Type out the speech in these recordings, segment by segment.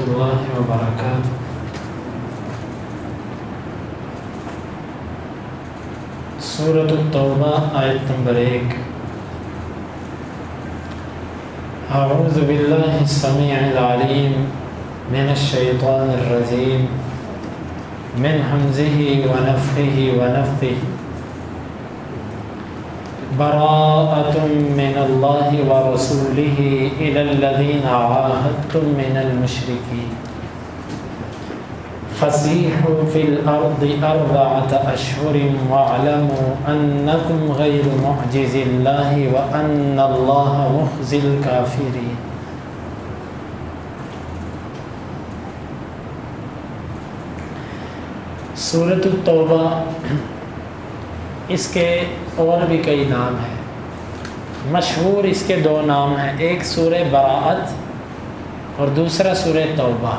اللہ وبرکاتہ۔ سورۃ التوبہ آیت نمبر 1۔ اعوذ باللہ السمیع العلیم من الشیطان الرجیم من حمزہ ونفخہ ونفثہ۔ براءۃ من اللہ ورسولہ الی الذین عاہدتم من المشرکین فسیحوا فی الارض اربعۃ اشہر واعلموا انکم غیر معجز اللہ وان اللہ مخزی الکافرین۔ سورۃ التوبہ، اس کے اور بھی کئی نام ہیں، مشہور اس کے 2 نام ہیں، ایک سورہ براءت اور دوسرا سورہ توبہ۔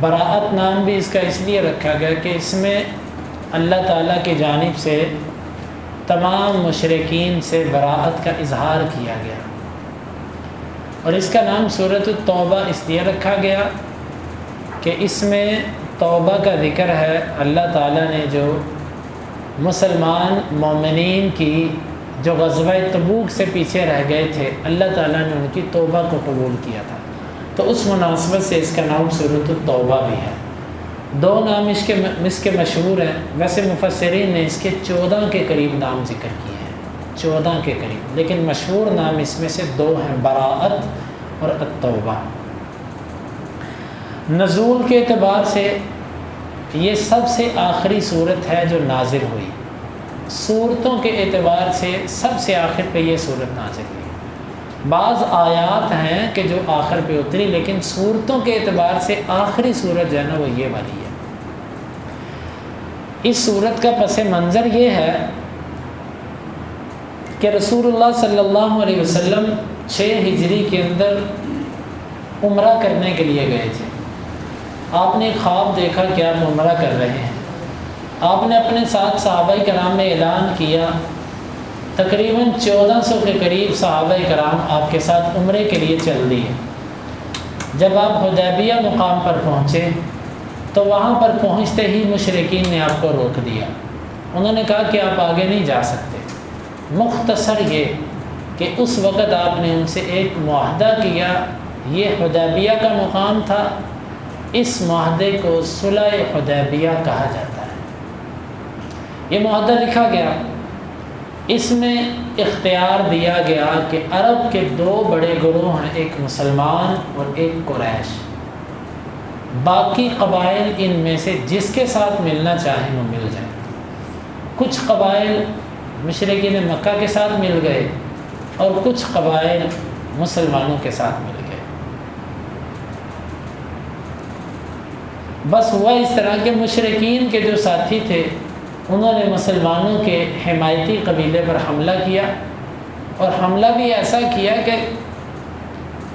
براءت نام بھی اس کا اس لیے رکھا گیا کہ اس میں اللہ تعالیٰ کی جانب سے تمام مشرکین سے براءت کا اظہار کیا گیا، اور اس کا نام سورۃ التوبہ اس لیے رکھا گیا کہ اس میں توبہ کا ذکر ہے۔ اللہ تعالیٰ نے جو مسلمان مومنین کی جو غزوہ تبوک سے پیچھے رہ گئے تھے، اللہ تعالیٰ نے ان کی توبہ کو قبول کیا تھا، تو اس مناسبت سے اس کا نام سورۃ التوبہ بھی ہے۔ 2 نام اس کے مشہور ہیں، ویسے مفسرین نے اس کے 14 کے قریب نام ذکر کیے ہیں، 14 کے قریب، لیکن مشہور نام اس میں سے 2 ہیں، براءت اور التوبہ۔ نزول کے اعتبار سے یہ سب سے آخری صورت ہے جو نازل ہوئی، صورتوں کے اعتبار سے سب سے آخر پہ یہ صورت نازل ہوئی۔ بعض آیات ہیں کہ جو آخر پہ اتری، لیکن صورتوں کے اعتبار سے آخری صورت جو ہے نا وہ یہ والی ہے۔ اس صورت کا پس منظر یہ ہے کہ رسول اللہ صلی اللہ علیہ وسلم 6 ہجری کے اندر عمرہ کرنے کے لیے گئے تھے۔ آپ نے خواب دیکھا کہ آپ عمرہ کر رہے ہیں، آپ نے اپنے ساتھ صحابہ کرام میں اعلان کیا، تقریباً 1400 کے قریب صحابہ کرام آپ کے ساتھ عمرے کے لیے چل دیے۔ جب آپ حدیبیہ مقام پر پہنچے تو وہاں پر پہنچتے ہی مشرکین نے آپ کو روک دیا، انہوں نے کہا کہ آپ آگے نہیں جا سکتے۔ مختصر یہ کہ اس وقت آپ نے ان سے ایک معاہدہ کیا، یہ حدیبیہ کا مقام تھا، اس معاہدے کو صلح حدیبیہ کہا جاتا ہے۔ یہ معاہدہ لکھا گیا، اس میں اختیار دیا گیا کہ عرب کے 2 بڑے گروہ ہیں، ایک مسلمان اور ایک قریش، باقی قبائل ان میں سے جس کے ساتھ ملنا چاہیں وہ مل جائیں۔ کچھ قبائل مشرکین مکہ کے ساتھ مل گئے اور کچھ قبائل مسلمانوں کے ساتھ مل گئے۔ بس ہوا اس طرح کہ مشرکین کے جو ساتھی تھے انہوں نے مسلمانوں کے حمایتی قبیلے پر حملہ کیا، اور حملہ بھی ایسا کیا کہ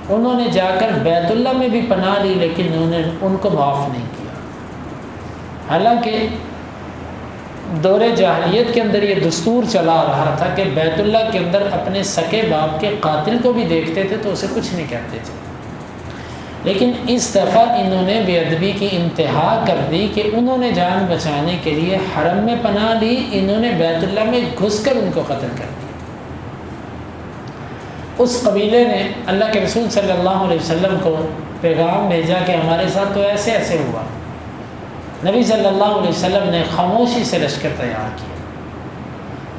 انہوں نے جا کر بیت اللہ میں بھی پناہ لی، لیکن انہوں نے ان کو معاف نہیں کیا۔ حالانکہ دور جاہلیت کے اندر یہ دستور چلا آ رہا تھا کہ بیت اللہ کے اندر اپنے سکے باپ کے قاتل کو بھی دیکھتے تھے تو اسے کچھ نہیں کہتے تھے، لیکن اس دفعہ انہوں نے بے ادبی کی انتہا کر دی کہ انہوں نے جان بچانے کے لیے حرم میں پناہ لی، انہوں نے بیت اللہ میں گھس کر ان کو قتل کر دیا۔ اس قبیلے نے اللہ کے رسول صلی اللہ علیہ وسلم کو پیغام بھیجا کہ ہمارے ساتھ تو ایسے ایسے ہوا۔ نبی صلی اللہ علیہ وسلم نے خاموشی سے لشکر تیار کیا۔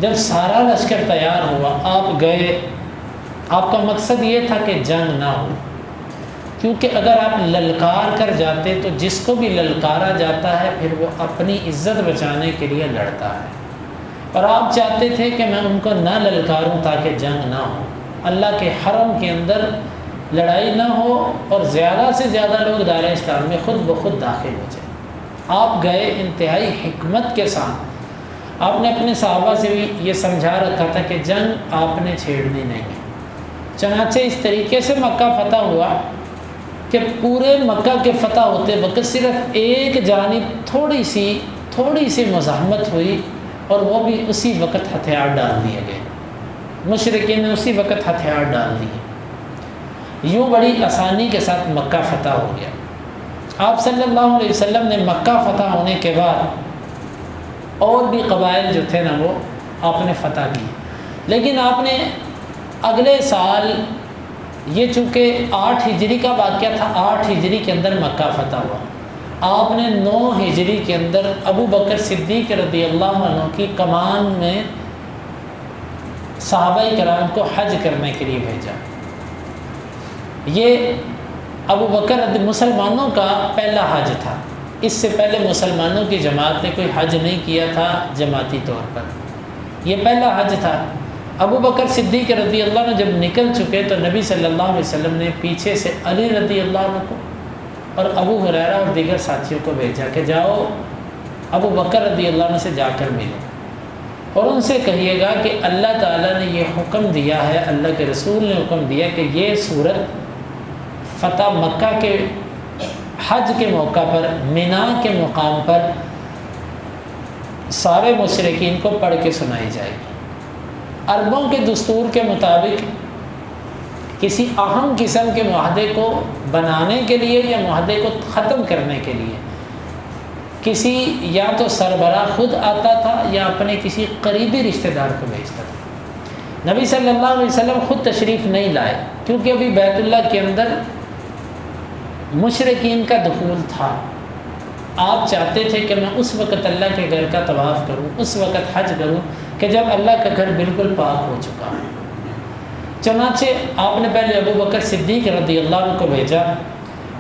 جب سارا لشکر تیار ہوا، آپ گئے، آپ کا مقصد یہ تھا کہ جنگ نہ ہو، کیونکہ اگر آپ للکار کر جاتے تو جس کو بھی للکارا جاتا ہے پھر وہ اپنی عزت بچانے کے لیے لڑتا ہے، اور آپ چاہتے تھے کہ میں ان کو نہ للکاروں تاکہ جنگ نہ ہو، اللہ کے حرم کے اندر لڑائی نہ ہو اور زیادہ سے زیادہ لوگ دائرہ اسلام میں خود بخود داخل ہو جائیں۔ آپ گئے انتہائی حکمت کے ساتھ، آپ نے اپنے صحابہ سے بھی یہ سمجھا رکھا تھا کہ جنگ آپ نے چھیڑنی نہیں ہے۔ چنانچہ اس طریقے سے مکہ فتح ہوا کہ پورے مکہ کے فتح ہوتے وقت صرف ایک جانب تھوڑی سی مزاحمت ہوئی، اور وہ بھی اسی وقت ہتھیار ڈال دیے گئے، مشرکین نے اسی وقت ہتھیار ڈال دیے۔ یوں بڑی آسانی کے ساتھ مکہ فتح ہو گیا۔ آپ صلی اللہ علیہ وسلم نے مکہ فتح ہونے کے بعد اور بھی قبائل جو تھے نا وہ آپ نے فتح کی، لیکن آپ نے اگلے سال، یہ چونکہ 8 ہجری کا واقعہ تھا، 8 ہجری کے اندر مکہ فتح ہوا، آپ نے 9 ہجری کے اندر ابو بکر صدیق رضی اللہ عنہ کی کمان میں صحابہ کرام کو حج کرنے کے لیے بھیجا۔ یہ ابو بکر مسلمانوں کا پہلا حج تھا، اس سے پہلے مسلمانوں کی جماعت نے کوئی حج نہیں کیا تھا جماعتی طور پر، یہ پہلا حج تھا۔ ابو بکر صدیق رضی اللہ عنہ جب نکل چکے تو نبی صلی اللہ علیہ وسلم نے پیچھے سے علی رضی اللہ عنہ کو اور ابو ہریرہ اور دیگر ساتھیوں کو بھیجا کہ جاؤ ابو بکر رضی اللہ عنہ سے جا کر ملو اور ان سے کہیے گا کہ اللہ تعالیٰ نے یہ حکم دیا ہے، اللہ کے رسول نے حکم دیا کہ یہ سورت فتح مکہ کے حج کے موقع پر مینا کے مقام پر سارے مشرکین کو پڑھ کے سنائی جائے گی۔ عربوں کے دستور کے مطابق کسی اہم قسم کے معاہدے کو بنانے کے لیے یا معاہدے کو ختم کرنے کے لیے کسی یا تو سربراہ خود آتا تھا یا اپنے کسی قریبی رشتہ دار کو بھیجتا تھا۔ نبی صلی اللہ علیہ وسلم خود تشریف نہیں لائے کیونکہ ابھی بیت اللہ کے اندر مشرکین کا دخول تھا۔ آپ چاہتے تھے کہ میں اس وقت اللہ کے گھر کا طواف کروں، اس وقت حج کروں کہ جب اللہ کا گھر بالکل پاک ہو چکا ہے۔ چنانچہ آپ نے پہلے ابو بکر صدیق رضی اللہ عنہ کو بھیجا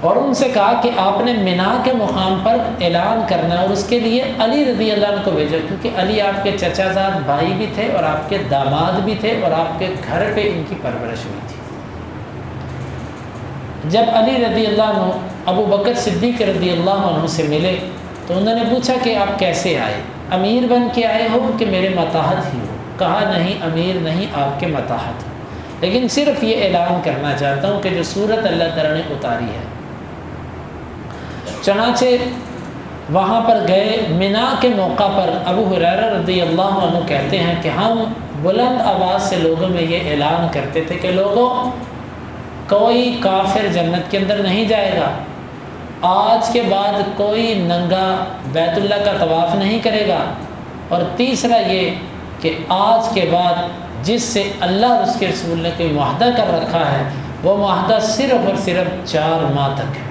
اور ان سے کہا کہ آپ نے مینا کے مقام پر اعلان کرنا اور اس کے لیے علی رضی اللہ عنہ کو بھیجا، کیونکہ علی آپ کے چچا زاد بھائی بھی تھے اور آپ کے داماد بھی تھے اور آپ کے گھر پہ ان کی پرورش ہوئی تھی۔ جب علی رضی اللہ عنہ ابو بکر صدیق رضی اللہ عنہ سے ملے تو انہوں نے پوچھا کہ آپ کیسے آئے، امیر بن کے آئے ہو کہ میرے ماتحت ہی ہو؟ کہا نہیں، امیر نہیں، آپ کے ماتحت ہو، لیکن صرف یہ اعلان کرنا چاہتا ہوں کہ جو سورت اللہ تعالیٰ نے اتاری ہے۔ چنانچہ وہاں پر گئے، مینا کے موقع پر ابو ہریرہ رضی اللہ عنہ کہتے ہیں کہ ہم بلند آواز سے لوگوں میں یہ اعلان کرتے تھے کہ لوگوں، کوئی کافر جنت کے اندر نہیں جائے گا، آج کے بعد کوئی ننگا بیت اللہ کا طواف نہیں کرے گا، اور تیسرا یہ کہ آج کے بعد جس سے اللہ اور اس کے رسول نے کوئی معاہدہ کر رکھا ہے وہ معاہدہ صرف اور صرف 4 ماہ تک ہے۔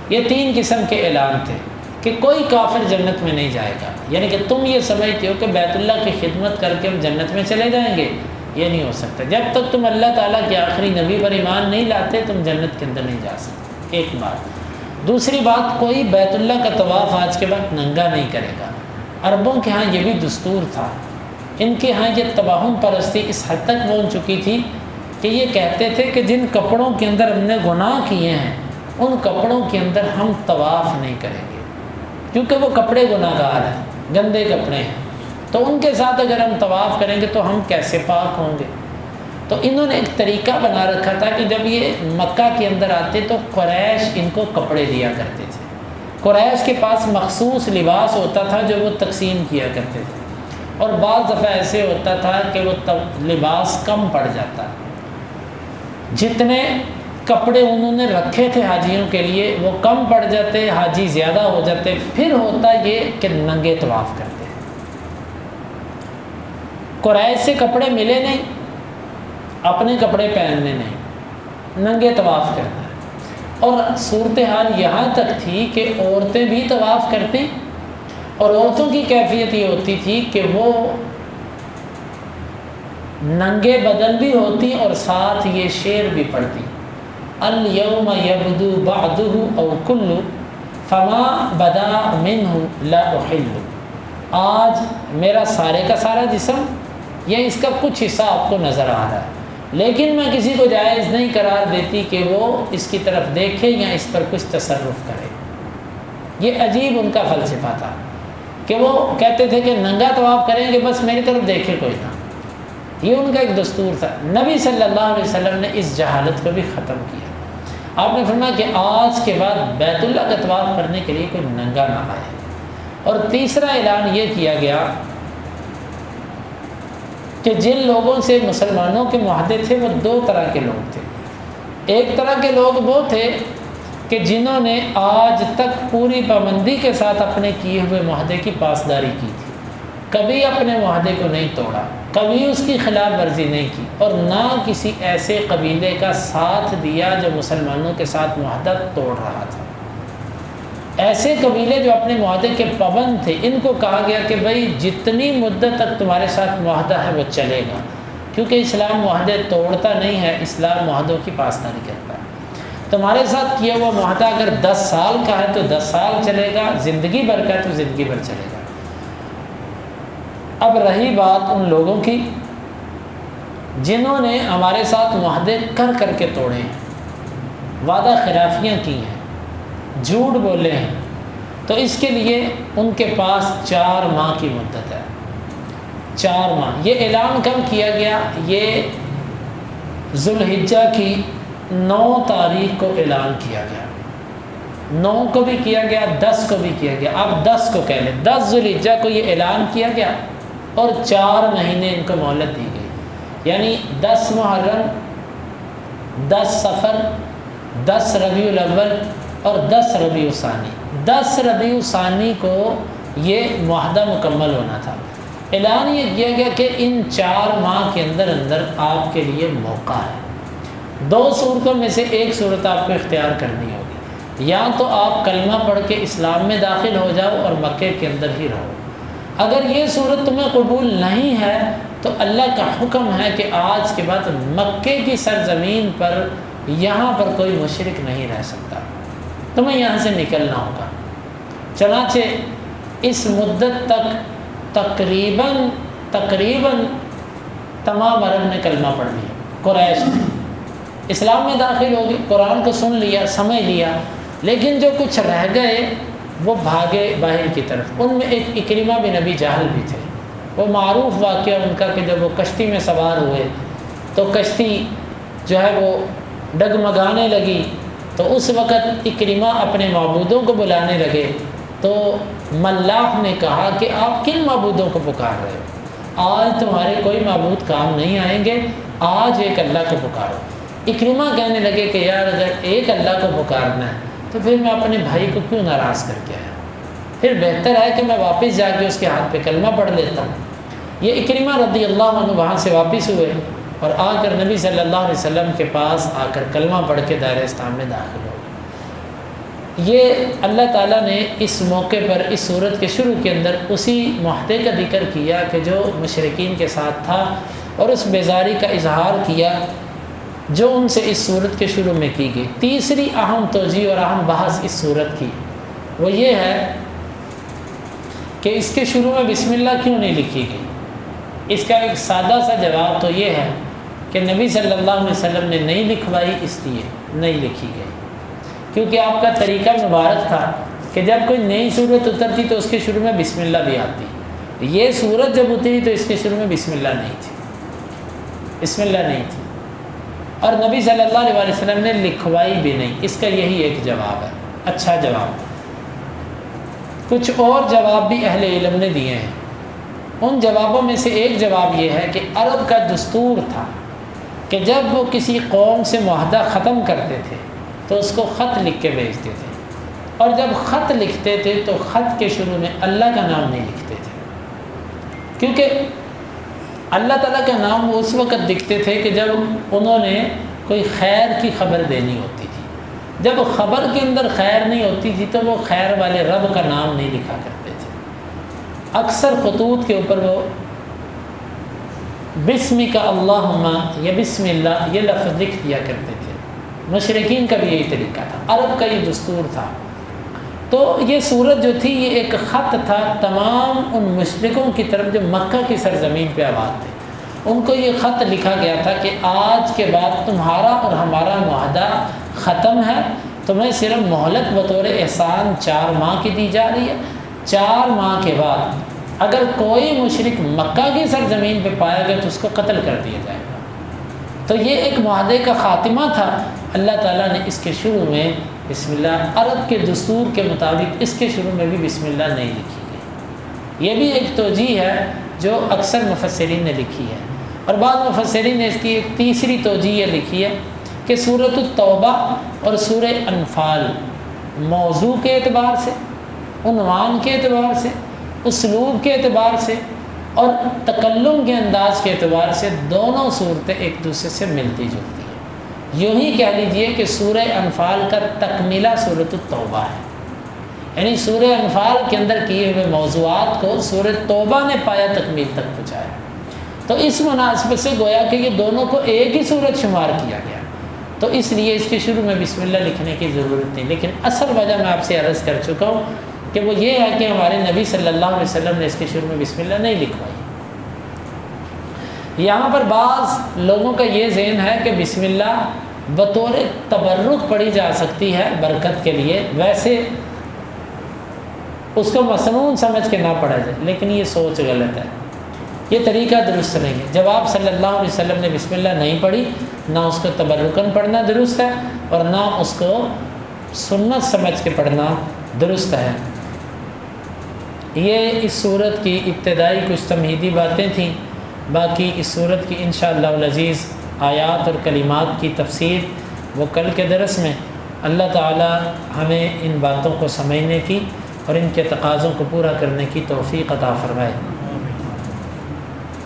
یہ 3 قسم کے اعلان تھے کہ کوئی کافر جنت میں نہیں جائے گا، یعنی کہ تم یہ سمجھتے ہو کہ بیت اللہ کی خدمت کر کے ہم جنت میں چلے جائیں گے، یہ نہیں ہو سکتا۔ جب تک تم اللہ تعالیٰ کے آخری نبی پر ایمان نہیں لاتے تم جنت کے اندر نہیں جا سکتے، ایک بات۔ دوسری بات، کوئی بیت اللہ کا طواف آج کے بعد ننگا نہیں کرے گا۔ عربوں کے ہاں یہ بھی دستور تھا، ان کے ہاں یہ تباہم پرستی اس حد تک پہنچ چکی تھی کہ یہ کہتے تھے کہ جن کپڑوں کے اندر ہم نے گناہ کیے ہیں ان کپڑوں کے اندر ہم طواف نہیں کریں گے، کیونکہ وہ کپڑے گناہ گار ہیں، گندے کپڑے ہیں، تو ان کے ساتھ اگر ہم طواف کریں گے تو ہم کیسے پاک ہوں گے؟ تو انہوں نے ایک طریقہ بنا رکھا تھا کہ جب یہ مکہ کے اندر آتے تو قریش ان کو کپڑے دیا کرتے تھے۔ قریش کے پاس مخصوص لباس ہوتا تھا جو وہ تقسیم کیا کرتے تھے، اور بعض دفعہ ایسے ہوتا تھا کہ وہ لباس کم پڑ جاتا، جتنے کپڑے انہوں نے رکھے تھے حاجیوں کے لیے وہ کم پڑ جاتے، حاجی زیادہ ہو جاتے، پھر ہوتا یہ کہ ننگے طواف کرتے۔ قریش سے کپڑے ملے نہیں، اپنے کپڑے پہننے نہیں، ننگے طواف کرنا ہے، اور صورتحال یہاں تک تھی کہ عورتیں بھی طواف کرتی، اور عورتوں کی کیفیت یہ ہوتی تھی کہ وہ ننگے بدن بھی ہوتی اور ساتھ یہ شعر بھی پڑھتی، الیوم یبدو بعضہ او کلہ فما بدا منہ لا احل، آج میرا سارے کا سارا جسم یا اس کا کچھ حصہ آپ کو نظر آ رہا ہے، لیکن میں کسی کو جائز نہیں قرار دیتی کہ وہ اس کی طرف دیکھے یا اس پر کچھ تصرف کرے۔ یہ عجیب ان کا فلسفہ تھا کہ وہ کہتے تھے کہ ننگا طواف کریں گے بس میری طرف دیکھے کوئی نہ، یہ ان کا ایک دستور تھا۔ نبی صلی اللہ علیہ وسلم نے اس جہالت کو بھی ختم کیا، آپ نے فرمایا کہ آج کے بعد بیت اللہ کا طواف کرنے کے لیے کوئی ننگا نہ آئے۔ اور تیسرا اعلان یہ کیا گیا کہ جن لوگوں سے مسلمانوں کے معاہدے تھے وہ دو طرح کے لوگ تھے۔ ایک طرح کے لوگ وہ تھے کہ جنہوں نے آج تک پوری پابندی کے ساتھ اپنے کیے ہوئے معاہدے کی پاسداری کی تھی، کبھی اپنے معاہدے کو نہیں توڑا، کبھی اس کی خلاف ورزی نہیں کی، اور نہ کسی ایسے قبیلے کا ساتھ دیا جو مسلمانوں کے ساتھ معاہدہ توڑ رہا تھا۔ ایسے قبیلے جو اپنے معاہدے کے پابند تھے، ان کو کہا گیا کہ بھائی جتنی مدت تک تمہارے ساتھ معاہدہ ہے وہ چلے گا، کیونکہ اسلام معاہدے توڑتا نہیں ہے، اسلام معاہدوں کی پاسداری کرتا ہے۔ تمہارے ساتھ کیا ہوا معاہدہ اگر 10 سال کا ہے تو 10 سال چلے گا، زندگی بھر کا ہے تو زندگی بھر چلے گا۔ اب رہی بات ان لوگوں کی جنہوں نے ہمارے ساتھ معاہدے کر کے توڑے ہیں، وعدہ خلافیاں کی ہیں، جھوٹ بولے ہیں، تو اس کے لیے ان کے پاس 4 ماہ کی مدت ہے۔ 4 ماہ۔ یہ اعلان کب کیا گیا؟ یہ ذوالحجہ کی 9 تاریخ کو اعلان کیا گیا۔ 9 کو بھی کیا گیا، 10 کو بھی کیا گیا، اب 10 کو کہہ لیں۔ 10 ذوالحجہ کو یہ اعلان کیا گیا اور 4 مہینے ان کو مہلت دی گئی، یعنی 10 محرم، 10 صفر، 10 ربیع الاول اور 10 ربیع الثانی۔ 10 ربیع الثانی کو یہ معاہدہ مکمل ہونا تھا۔ اعلان یہ کیا گیا کہ ان 4 ماہ کے اندر آپ کے لیے موقع ہے۔ 2 صورتوں میں سے ایک صورت آپ کو اختیار کرنی ہوگی، یا تو آپ کلمہ پڑھ کے اسلام میں داخل ہو جاؤ اور مکے کے اندر ہی رہو۔ اگر یہ صورت تمہیں قبول نہیں ہے تو اللہ کا حکم ہے کہ آج کے بعد مکے کی سرزمین پر یہاں پر کوئی مشرک نہیں رہ سکتا، تمہیں یہاں سے نکلنا ہوگا۔ چنانچہ اس مدت تک تقریباً تمام عرب نے کلمہ پڑھ لیا، قریش نے اسلام میں داخل ہو گئے، قرآن کو سن لیا، سمجھ لیا، لیکن جو کچھ رہ گئے وہ بھاگے باہر کی طرف۔ ان میں ایک اکرمہ بن ابی جہل بھی تھے۔ وہ معروف واقعہ ان کا کہ جب وہ کشتی میں سوار ہوئے تو کشتی جو ہے وہ ڈگمگانے لگی، تو اس وقت اکرمہ اپنے معبودوں کو بلانے لگے، تو ملاح نے کہا کہ آپ کن معبودوں کو پکار رہے ہو؟ آج تمہارے کوئی معبود کام نہیں آئیں گے، آج ایک اللہ کو پکارو۔ اکرمہ کہنے لگے کہ یار اگر ایک اللہ کو پکارنا ہے تو پھر میں اپنے بھائی کو کیوں ناراض کر کے آیا؟ پھر بہتر ہے کہ میں واپس جا کے اس کے ہاتھ پہ کلمہ پڑھ لیتا ہوں۔ یہ اکرمہ رضی اللہ عنہ وہاں سے واپس ہوئے اور آ کر نبی صلی اللہ علیہ وسلم کے پاس آ کر کلمہ پڑھ کے دائرہ اسلام میں داخل ہو گئے۔ یہ اللہ تعالیٰ نے اس موقع پر اس صورت کے شروع کے اندر اسی معاہدے کا ذکر کیا کہ جو مشرکین کے ساتھ تھا، اور اس بیزاری کا اظہار کیا جو ان سے اس صورت کے شروع میں کی گئی۔ تیسری اہم توجیہ اور اہم بحث اس صورت کی وہ یہ ہے کہ اس کے شروع میں بسم اللہ کیوں نہیں لکھی گئی؟ اس کا ایک سادہ سا جواب تو یہ ہے کہ نبی صلی اللہ علیہ وسلم نے نہیں لکھوائی، اس لیے نہیں لکھی گئی، کیونکہ آپ کا طریقہ مبارک تھا کہ جب کوئی نئی صورت اترتی تو اس کے شروع میں بسم اللہ بھی آتی۔ یہ صورت جب اتری تو اس کے شروع میں بسم اللہ نہیں تھی، بسم اللہ نہیں تھی، اور نبی صلی اللہ علیہ وسلم نے لکھوائی بھی نہیں۔ اس کا یہی ایک جواب ہے، اچھا جواب۔ کچھ اور جواب بھی اہل علم نے دیے ہیں۔ ان جوابوں میں سے ایک جواب یہ ہے کہ عرب کا دستور تھا کہ جب وہ کسی قوم سے معاہدہ ختم کرتے تھے تو اس کو خط لکھ کے بھیجتے تھے، اور جب خط لکھتے تھے تو خط کے شروع میں اللہ کا نام نہیں لکھتے تھے، کیونکہ اللہ تعالیٰ کا نام وہ اس وقت لکھتے تھے کہ جب انہوں نے کوئی خیر کی خبر دینی ہوتی تھی۔ جب خبر کے اندر خیر نہیں ہوتی تھی تو وہ خیر والے رب کا نام نہیں لکھا کرتے تھے، اکثر خطوط کے اوپر وہ بسمک اللہم یا بسم اللہ یہ لفظ لکھ دیا کرتے تھے۔ مشرکین کا بھی یہی طریقہ تھا، عرب کا یہ دستور تھا۔ تو یہ صورت جو تھی یہ ایک خط تھا تمام ان مشرکوں کی طرف جو مکہ کی سرزمین پہ آباد تھے۔ ان کو یہ خط لکھا گیا تھا کہ آج کے بعد تمہارا اور ہمارا معاہدہ ختم ہے، تمہیں صرف مہلت بطور احسان 4 ماہ کی دی جا رہی ہے۔ 4 ماہ کے بعد اگر کوئی مشرک مکہ کی سرزمین پہ پایا گیا تو اس کو قتل کر دیا جائے گا۔ تو یہ ایک معاہدے کا خاتمہ تھا۔ اللہ تعالیٰ نے اس کے شروع میں بسم اللہ، عرب کے دستور کے مطابق اس کے شروع میں بھی بسم اللہ نہیں لکھی گئی۔ یہ بھی ایک توجیہ ہے جو اکثر مفسرین نے لکھی ہے۔ اور بعض مفسرین نے اس کی ایک تیسری توجہ یہ لکھی ہے کہ سورۃ التوبہ اور سورہ انفال موضوع کے اعتبار سے، عنوان کے اعتبار سے، اسلوب کے اعتبار سے اور تکلم کے انداز کے اعتبار سے دونوں صورتیں ایک دوسرے سے ملتی جلتی ہیں۔ یوں ہی کہہ لیجئے کہ سورہ انفال کا تکملہ سورۃ التوبہ ہے، یعنی سورہ انفال کے اندر کیے ہوئے موضوعات کو سورہ توبہ نے پایا تکمیل تک پہنچایا۔ تو اس مناسبت سے گویا کہ یہ دونوں کو ایک ہی صورت شمار کیا گیا، تو اس لیے اس کے شروع میں بسم اللہ لکھنے کی ضرورت نہیں۔ لیکن اصل وجہ میں آپ سے عرض کر چکا ہوں کہ وہ یہ ہے کہ ہمارے نبی صلی اللہ علیہ وسلم نے اس کے شروع میں بسم اللہ نہیں لکھوائی۔ یہاں پر بعض لوگوں کا یہ ذہن ہے کہ بسم اللہ بطور تبرک پڑھی جا سکتی ہے برکت کے لیے، ویسے اس کو مسنون سمجھ کے نہ پڑھا جائے، لیکن یہ سوچ غلط ہے، یہ طریقہ درست نہیں ہے۔ جب آپ صلی اللہ علیہ وسلم نے بسم اللہ نہیں پڑھی، نہ اس کو تبرکن پڑھنا درست ہے اور نہ اس کو سنت سمجھ کے پڑھنا درست ہے۔ یہ اس صورت کی ابتدائی کچھ تمہیدی باتیں تھیں، باقی اس صورت کی انشاءاللہ العزیز آیات اور کلمات کی تفسیر وہ کل کے درس میں۔ اللہ تعالی ہمیں ان باتوں کو سمجھنے کی اور ان کے تقاضوں کو پورا کرنے کی توفیق عطا فرمائے۔